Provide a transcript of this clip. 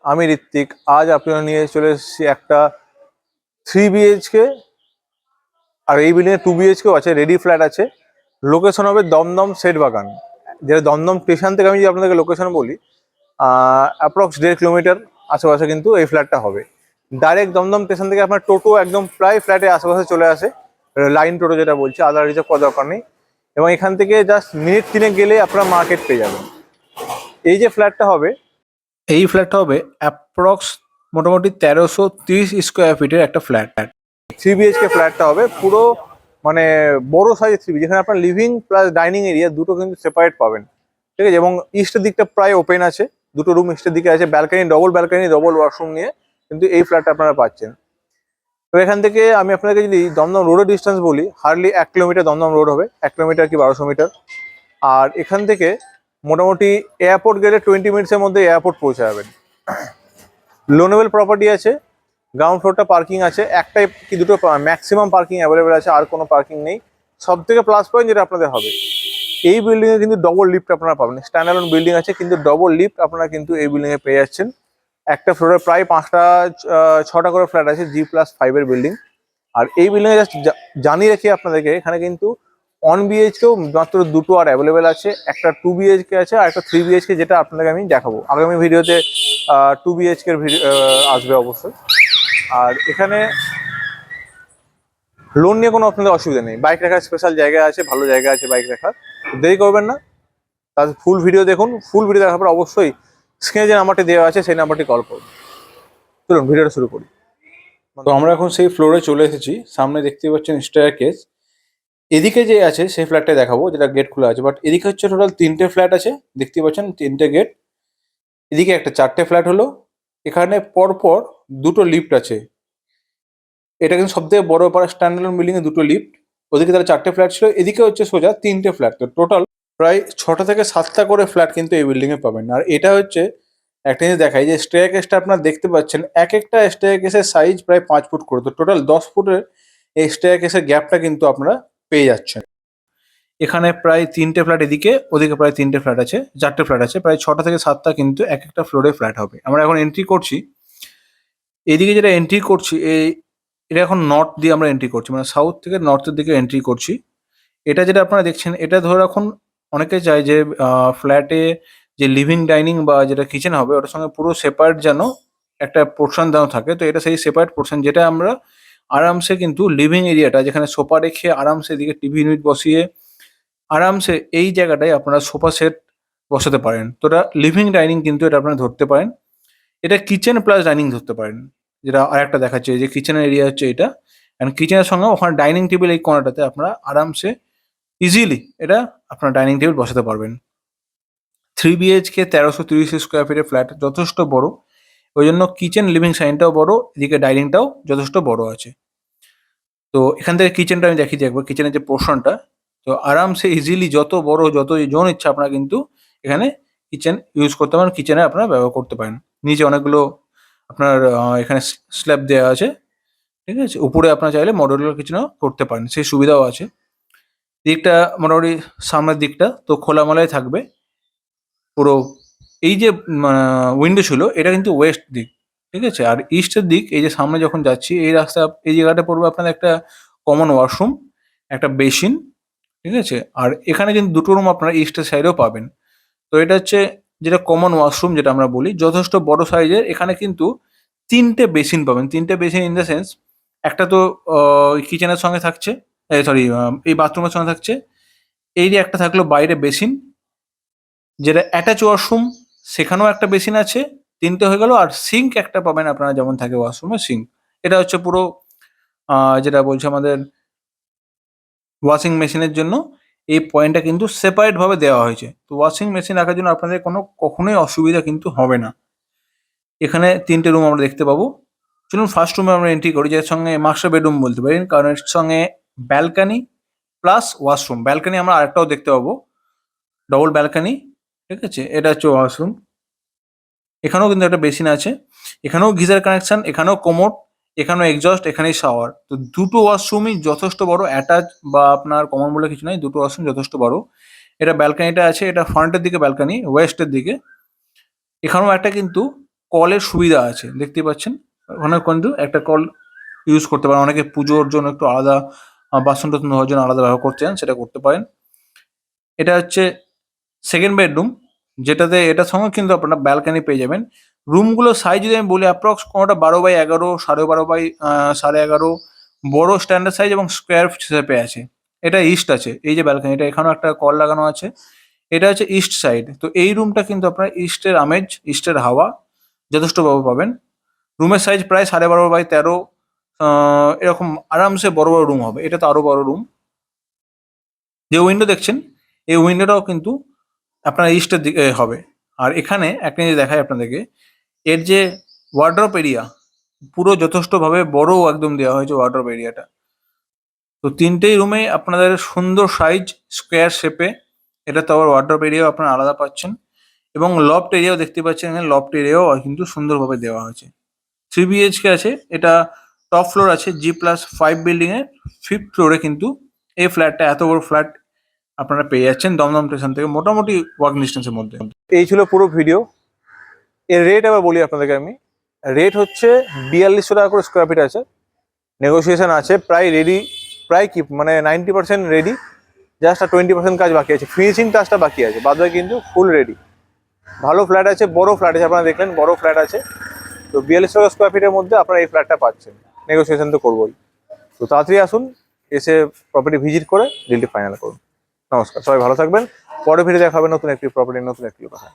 আমি ঋত্বিক। আজ আপনারা নিয়ে চলে এসেছি একটা 3 BHK, আর এই বিল্ডিংয়ে 2 BHK আছে, রেডি ফ্ল্যাট আছে। লোকেশন হবে দমদম সেট বাগান। যেটা দমদম স্টেশন থেকে আমি যদি আপনাদেরকে লোকেশন বলি, অ্যাপ্রক্স 1.5 কিলোমিটার আশেপাশে কিন্তু এই ফ্ল্যাটটা হবে। ডাইরেক্ট দমদম স্টেশন থেকে আপনার টোটো একদম প্রায় ফ্ল্যাটের আশেপাশে চলে আসে, লাইন টোটো যেটা বলছে, আদার রিজার্ভ করার দরকার নেই। এবং এখান থেকে জাস্ট মিনিট 3 গেলে আপনারা মার্কেট পেয়ে যাবেন। এই যে ফ্ল্যাটটা হবে, এই ফ্ল্যাটটা হবে অ্যাপ্রক্স মোটামুটি 1330 স্কোয়ার ফিটের একটা ফ্ল্যাট। 3 BHK ফ্ল্যাটটা হবে পুরো, মানে বড় সাইজের 3 BHK, যেখানে আপনার লিভিং প্লাস ডাইনিং এরিয়া দুটো কিন্তু সেপারেট পাবেন, ঠিক আছে। এবং ইস্টের দিকটা প্রায় ওপেন আছে, দুটো রুম ইস্টের দিকে আছে, ব্যালকানি, ডবল ওয়াশরুম নিয়ে কিন্তু এই ফ্ল্যাটটা আপনারা পাচ্ছেন। তো এখান থেকে আমি আপনাকে যদি দমদম রোডের ডিস্টেন্স বলি, হার্ডলি 1 কিলোমিটার দমদম রোড হবে, 1 কিলোমিটার কি 1200 মিটার। আর এখান থেকে মোটামুটি এয়ারপোর্ট গেলে 20 মিনিটসের মধ্যে এয়ারপোর্ট পৌঁছে যাবেন। লোনেবল প্রপার্টি আছে, গ্রাউন্ড ফ্লোরটা পার্কিং আছে, একটাই কি দুটো ম্যাক্সিমাম পার্কিং অ্যাভেলেবেল আছে, আর কোনো পার্কিং নেই। সব থেকে প্লাস পয়েন্ট যেটা আপনাদের হবে, এই বিল্ডিংয়ে কিন্তু ডবল লিফট আপনারা পাবেন। স্ট্যান্ডার্ড বিল্ডিং আছে কিন্তু ডবল লিফট আপনারা কিন্তু এই বিল্ডিংয়ে পেয়ে যাচ্ছেন। একটা ফ্লোরে প্রায় 6টা করে ফ্ল্যাট আছে, G+5 বিল্ডিং। আর এই বিল্ডিংয়ে জাস্ট জানিয়ে রেখে আপনাদেরকে, এখানে কিন্তু 1 BHKও মাত্র দুটো আর অ্যাভেলেবেল আছে। একটা 2 BHK আছে আর একটা 3 BHK, যেটা আপনাদেরকে আমি দেখাবো আগামী ভিডিওতে। 2 BHK ভিডিও আসবে অবশ্যই। আর এখানে লোন নিয়ে কোনো আপনাদের অসুবিধা নেই, বাইক রাখার স্পেশাল জায়গা আছে, ভালো জায়গা আছে বাইক রাখার। দেরি করবেন না, তার ফুল ভিডিও দেখুন। ফুল ভিডিও দেখার পর অবশ্যই স্ক্রিনে যে নাম্বারটি দেওয়া আছে সেই নাম্বারটি কল করুন। চলুন ভিডিওটা শুরু করি। তো আমরা এখন সেই ফ্লোরে চলে এসেছি, সামনে দেখতে পাচ্ছেন স্টেয়ারকেস। এদিকে যে আছে সেই ফ্ল্যাটটা দেখাবো, যেটা গেট খোলা আছে। বাট এদিকে হচ্ছে টোটাল 3টে ফ্ল্যাট আছে, দেখতে পাচ্ছেন 3টে গেট। এদিকে একটা 4টে ফ্ল্যাট হলো। এখানে পরপর দুটো লিফট আছে। এটা কিন্তু সব থেকে বড় পাড়া স্ট্যান্ডার্ড বিল্ডিং এ দুটো লিফট। ওদিকে তাহলে 4টে ফ্ল্যাট ছিল, এদিকে হচ্ছে সোজা 3টে ফ্ল্যাট। তো টোটাল প্রায় 6টা থেকে 7টা করে ফ্ল্যাট কিন্তু এই বিল্ডিং এ পাবেন। আর এটা হচ্ছে একটা জিনিস দেখাই, যে স্টেয়ারকেসটা আপনারা দেখতে পাচ্ছেন, এক একটা স্টেয়ারকেসের সাইজ প্রায় 5 ফুট করে। তো টোটাল 10 ফুটের এই স্টেয়ারকেসের গ্যাপটা কিন্তু আপনারা পেয়ে যাচ্ছেন। এখানে প্রায় 3টে ফ্ল্যাট, এদিকে ওদিকে প্রায় 3টে ফ্ল্যাট আছে, 4টে ফ্ল্যাট আছে, প্রায় 6টা থেকে 7টা কিন্তু এক একটা ফ্লোরে ফ্ল্যাট হবে। আমরা এখন এন্ট্রি করছি। এদিকে যেটা এন্ট্রি করছি, এটা এখন নর্থ দিয়ে আমরা এন্ট্রি করছি, মানে সাউথ থেকে নর্থের দিকে এন্ট্রি করছি। এটা যেটা আপনারা দেখছেন, এটা ধরে রাখুন অনেকে চায় যে ফ্ল্যাটে যে লিভিং ডাইনিং বা যেটা কিচেন হবে, ওটার সঙ্গে পুরো সেপারেট যেন একটা পোর্শন দেওয়া থাকে। তো এটা সেই সেপারেট পোর্শন, যেটা আমরা আরামসে কিন্তু লিভিং এরিয়াটা, যেখানে সোফা রেখে আরামসে এদিকে টিভি ইউনিট বসিয়ে আরামসে এই জায়গাটায় আপনারা সোফা সেট বসাতে পারেন। তো এটা লিভিং ডাইনিং কিন্তু এটা আপনারা ধরতে পারেন। এটা কিচেন প্লাস ডাইনিং ধরতে পারেন, যেটা আরেকটা দেখাচ্ছে যে কিচেনের এরিয়া হচ্ছে এটা। অ্যান্ড কিচেনের সঙ্গে ওখানে ডাইনিং টেবিল এই কর্নারটাতে আপনারা আরামসে ইজিলি এটা আপনার ডাইনিং টেবিল বসাতে পারবেন। 3 BHK 1330 স্কোয়ার ফিটের ফ্ল্যাট যথেষ্ট বড়। ওই জন্য কিচেন লিভিং সাইনটাও বড়, এদিকে ডাইনিংটাও যথেষ্ট বড় আছে। তো এখান থেকে কিচেনটা আমি দেখিয়ে দিই একবার, কিচেনের যে পোর্শনটা। তো আরামসে ইজিলি যত বড় যত জন ইচ্ছা আপনারা কিন্তু এখানে কিচেন ইউজ করতে পারেন, কিচেনে আপনারা ব্যবহার করতে পারেন। নিচে অনেকগুলো আপনার এখানে স্ল্যাব দেওয়া আছে, ঠিক আছে। উপরে আপনারা চাইলে মডুলার কিচেনও করতে পারেন, সেই সুবিধাও আছে। দিকটা মোটামুটি সামনের দিকটা তো খোলামেলাই থাকবে পুরো। এই যে উইন্ডো ছিল, এটা কিন্তু ওয়েস্ট দিক, ঠিক আছে। আর ইস্টের দিক, এই যে সামনে যখন যাচ্ছি এই রাস্তা, এই জায়গাটা পড়বে আপনাদের একটা কমন ওয়াশরুম, একটা বেসিন, ঠিক আছে। আর এখানে কিন্তু দুটো রুম আপনারা ইস্টের সাইডেও পাবেন। তো এটা হচ্ছে যেটা কমন ওয়াশরুম যেটা আমরা বলি, যথেষ্ট বড় সাইজের। এখানে কিন্তু 3টে বেসিন পাবেন। 3টে বেসিন ইন দ্য সেন্স, একটা তো কিচেনের সঙ্গে থাকছে, সরি এই বাথরুমের সঙ্গে থাকছে। এই যে একটা থাকলো বাইরে বেসিন, যেটা অ্যাটাচ ওয়াশরুম, সেখানেও একটা বেসিন আছে। 3টে হয়ে গেল। আর সিঙ্ক একটা পাবেন আপনারা, যেমন থাকে ওয়াশরুমে সিঙ্ক। এটা হচ্ছে পুরো যেটা বলছে আমাদের ওয়াশিং মেশিনের জন্য এই পয়েন্টটা কিন্তু সেপারেট ভাবে দেওয়া হয়েছে। তো ওয়াশিং মেশিন রাখার জন্য আপনাদের কখনোই অসুবিধা কিন্তু হবে না। এখানে 3টে রুম আমরা দেখতে পাবো। চলুন ফার্স্ট রুমে আমরা এন্ট্রি করি, যার সঙ্গে মাস্টার বেডরুম বলতে পারেন, কারণ এর সঙ্গে ব্যালকানি প্লাস ওয়াশরুম। ব্যালকানি আমরা আরেকটাও দেখতে পাবো, ডবল ব্যালকানি, ঠিক আছে। এটা হচ্ছে ওয়াশরুম। এখানেও কিন্তু একটা বেসিন আছে, এখানেও গিজার কানেকশন, এখানেও কোমোড, এখানেও এক্সস্ট, এখানেই শাওয়ার। তো দুটো ওয়াশরুমই যথেষ্ট বড়, অ্যাটাচ বা আপনার কমন বলে কিছু নাই, দুটো ওয়াশরুম যথেষ্ট বড়। এটা ব্যালকানিটা আছে, এটা ফ্রন্টের দিকে ব্যালকানি, ওয়েস্টের দিকে। এখানেও একটা কিন্তু কলের সুবিধা আছে, দেখতে পাচ্ছেন ওখানে কিন্তু একটা কল ইউজ করতে পারেন। অনেকে পুজোর জন্য একটু আলাদা বাসন টাসন ধোয়ার জন্য আলাদা ব্যবহার করতে চান, সেটা করতে পারেন। এটা হচ্ছে সেকেন্ড বেডরুম, যেটাতে এটার সঙ্গে কিন্তু আপনারা ব্যালকানি পেয়ে যাবেন। রুমগুলোর সাইজ যদি আমি বলি, অ্যাপ্রক্স কোনোটা 12x11, 12.5x11, বড় স্ট্যান্ডার্ড সাইজ এবং স্কোয়ার শেপে আছে। এটা ইস্ট আছে, এই যে ব্যালকানি, এটা এখানেও একটা কল লাগানো আছে, এটা হচ্ছে ইস্ট সাইড। তো এই রুমটা কিন্তু আপনারা ইস্টের আমেজ, ইস্টের হাওয়া যথেষ্টভাবে পাবেন। রুমের সাইজ প্রায় 12.5x13, এরকম আরামসে বড় বড় রুম হবে। এটা তো আরো বড় রুম। যে উইন্ডো দেখছেন, এই উইন্ডোটাও কিন্তু আপনার ইস্টের দিকে হবে। আর এখানে একটা জিনিস দেখায় আপনাদেরকে, এর যে ওয়ার্ড্রপ এরিয়া পুরো যথেষ্টভাবে বড় একদম দেওয়া হয়েছে ওয়ার্ড্রপ এরিয়াটা। তো তিনটেই রুমে আপনাদের সুন্দর সাইজ স্কোয়ার শেপে, এটা তো আবার ওয়ার্ড্রপ এরিয়াও আপনারা আলাদা পাচ্ছেন। এবং লফট এরিয়াও দেখতে পাচ্ছেন, এখানে লফট এরিয়াও কিন্তু সুন্দরভাবে দেওয়া হয়েছে। 3 BHK আছে, এটা টপ ফ্লোর আছে, G+5 বিল্ডিং এর 5th ফ্লোরে কিন্তু এই ফ্ল্যাটটা, এত বড় ফ্ল্যাট আপনারা পেয়ে যাচ্ছেন দমদম স্টেশন থেকে মোটামুটি ওয়াকিং ডিস্টেন্সের মধ্যে। এই ছিল পুরো ভিডিও। এর রেট আবার বলি আপনাদেরকে আমি, রেট হচ্ছে 4200 টাকা করে স্কোয়ার ফিট আছে, নেগোসিয়েশন আছে, প্রায় রেডি, প্রায় কি মানে 90% রেডি, জাস্ট 20% কাজ বাকি আছে, ফিনিশিং কাজটা বাকি আছে, বাদ বাকি কিন্তু ফুল রেডি। ভালো ফ্ল্যাট আছে, বড় ফ্ল্যাট আছে, আপনারা দেখলেন বড় ফ্ল্যাট আছে। তো 4200 টাকা স্কোয়ার ফিটের মধ্যে আপনারা এই ফ্ল্যাটটা পাচ্ছেন, নেগোসিয়েশন তো করবোই। তো তাড়াতাড়ি আসুন, এসে প্রপার্টি ভিজিট করে ডিলটি ফাইনাল করুন। নমস্কার, সবাই ভালো থাকবেন। পরে ভিডিও দেখা হবে নতুন একটি প্রপার্টি, নতুন একটি লোকেশন।